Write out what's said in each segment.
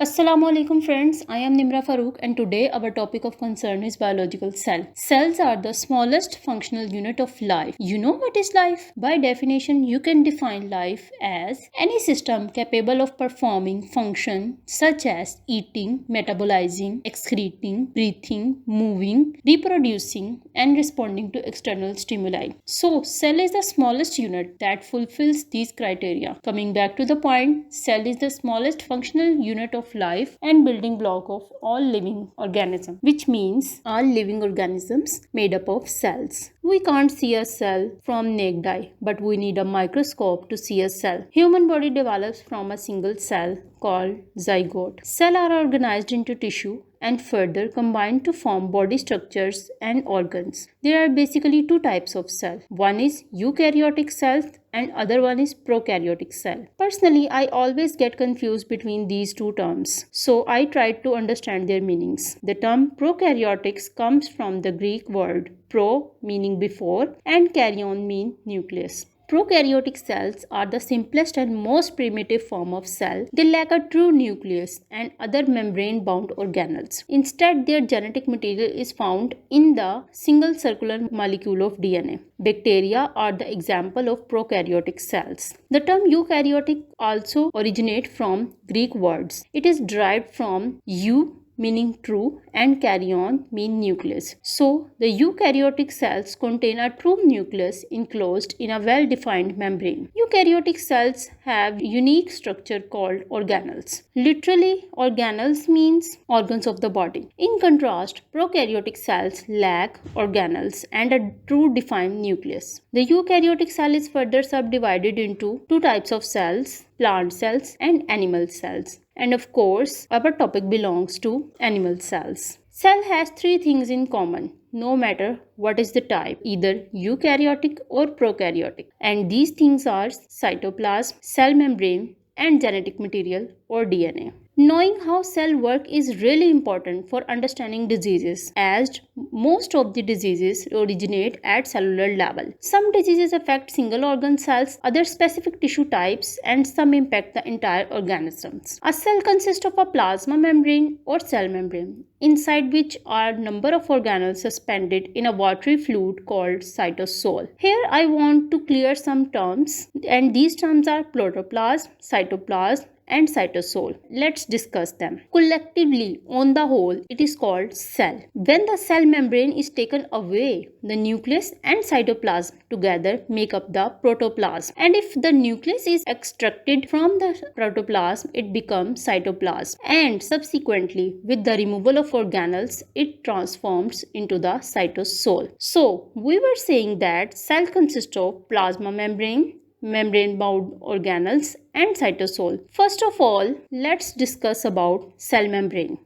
Assalamu alaikum friends, I am Nimra Farooq and today our topic of concern is biological cell. Cells are the smallest functional unit of life. You know what is life? By definition, you can define life as any system capable of performing function such as eating, metabolizing, excreting, breathing, moving, reproducing and responding to external stimuli. So, cell is the smallest unit that fulfills these criteria. Coming back to the point, cell is the smallest functional unit of life and building block of all living organisms, which means all living organisms made up of cells. We can't see a cell from naked eye, but we need a microscope to see a cell. Human body develops from a single cell called zygote. Cells are organized into tissue and further combined to form body structures and organs. There are basically two types of cell. One is eukaryotic cells and other one is prokaryotic cell. Personally, I always get confused between these two terms. So I tried to understand their meanings. The term prokaryotics comes from the Greek word pro meaning before and karyon mean nucleus. Prokaryotic cells are the simplest and most primitive form of cell. They lack a true nucleus and other membrane-bound organelles. Instead, their genetic material is found in the single circular molecule of DNA. Bacteria are the example of prokaryotic cells. The term eukaryotic also originates from Greek words. It is derived from eu meaning true and karyon mean nucleus. So the eukaryotic cells contain a true nucleus enclosed in a well-defined membrane. Eukaryotic cells have unique structure called organelles. Literally, organelles means organs of the body. In contrast, prokaryotic cells lack organelles and a true defined nucleus. The eukaryotic cell is further subdivided into two types of cells, plant cells and animal cells. And of course, our topic belongs to animal cells. Cell has three things in common, no matter what is the type, either eukaryotic or prokaryotic. And these things are cytoplasm, cell membrane, and genetic material or DNA. Knowing how cell work is really important for understanding diseases, as most of the diseases originate at cellular level. Some diseases affect single organ cells, other specific tissue types, and some impact the entire organisms. A cell consists of a plasma membrane or cell membrane, inside which are number of organelles suspended in a watery fluid called cytosol. Here I want to clear some terms, and these terms are protoplasm, cytoplasm, and cytosol. Let's discuss them. Collectively, on the whole, it is called cell. When the cell membrane is taken away, the nucleus and cytoplasm together make up the protoplasm. And if the nucleus is extracted from the protoplasm, it becomes cytoplasm. And subsequently, with the removal of organelles, it transforms into the cytosol. So, we were saying that cell consists of plasma membrane-bound organelles and cytosol. First of all, let's discuss about cell membrane.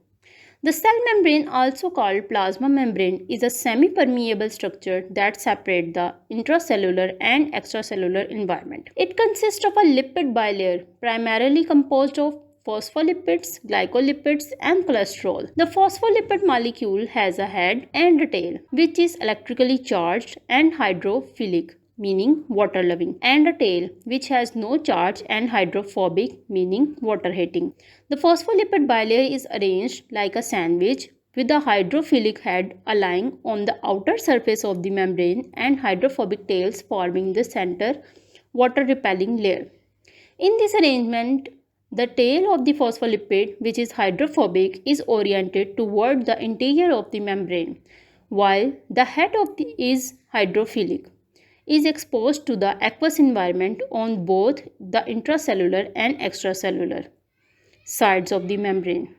The cell membrane, also called plasma membrane, is a semi-permeable structure that separates the intracellular and extracellular environment. It consists of a lipid bilayer primarily composed of phospholipids, glycolipids, and cholesterol. The phospholipid molecule has a head and a tail, which is electrically charged and hydrophilic, meaning water loving, and a tail which has no charge and hydrophobic, meaning water hating. The phospholipid bilayer is arranged like a sandwich with the hydrophilic head lying on the outer surface of the membrane and hydrophobic tails forming the center water repelling layer. In this arrangement, the tail of the phospholipid, which is hydrophobic, is oriented toward the interior of the membrane, while the head is hydrophilic, is exposed to the aqueous environment on both the intracellular and extracellular sides of the membrane.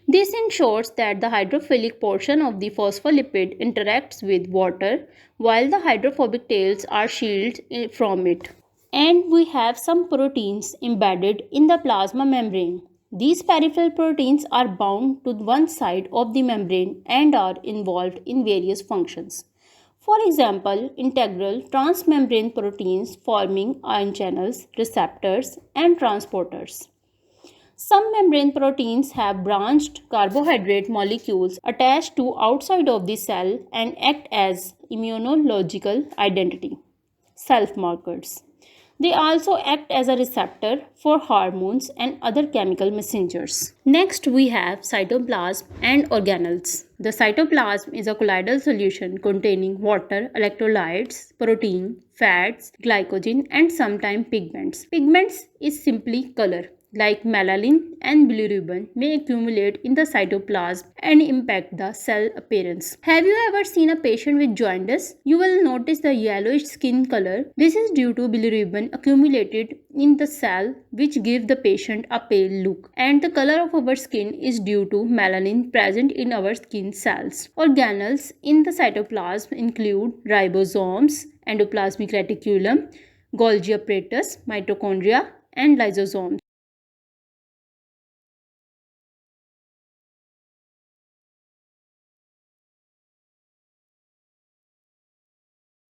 This ensures that the hydrophilic portion of the phospholipid interacts with water while the hydrophobic tails are shielded from it. And we have some proteins embedded in the plasma membrane. These peripheral proteins are bound to one side of the membrane and are involved in various functions. For example, integral transmembrane proteins forming ion channels, receptors, and transporters. Some membrane proteins have branched carbohydrate molecules attached to outside of the cell and act as immunological identity self markers. They also act as a receptor for hormones and other chemical messengers. Next, we have cytoplasm and organelles. The cytoplasm is a colloidal solution containing water, electrolytes, protein, fats, glycogen, and sometimes pigments. Pigments is simply color, like melanin and bilirubin, may accumulate in the cytoplasm and impact the cell appearance. Have you ever seen a patient with jaundice? You will notice the yellowish skin color. This is due to bilirubin accumulated in the cell, which give the patient a pale look. And the color of our skin is due to melanin present in our skin cells. Organelles in the cytoplasm include ribosomes, endoplasmic reticulum, Golgi apparatus, mitochondria, and lysosomes.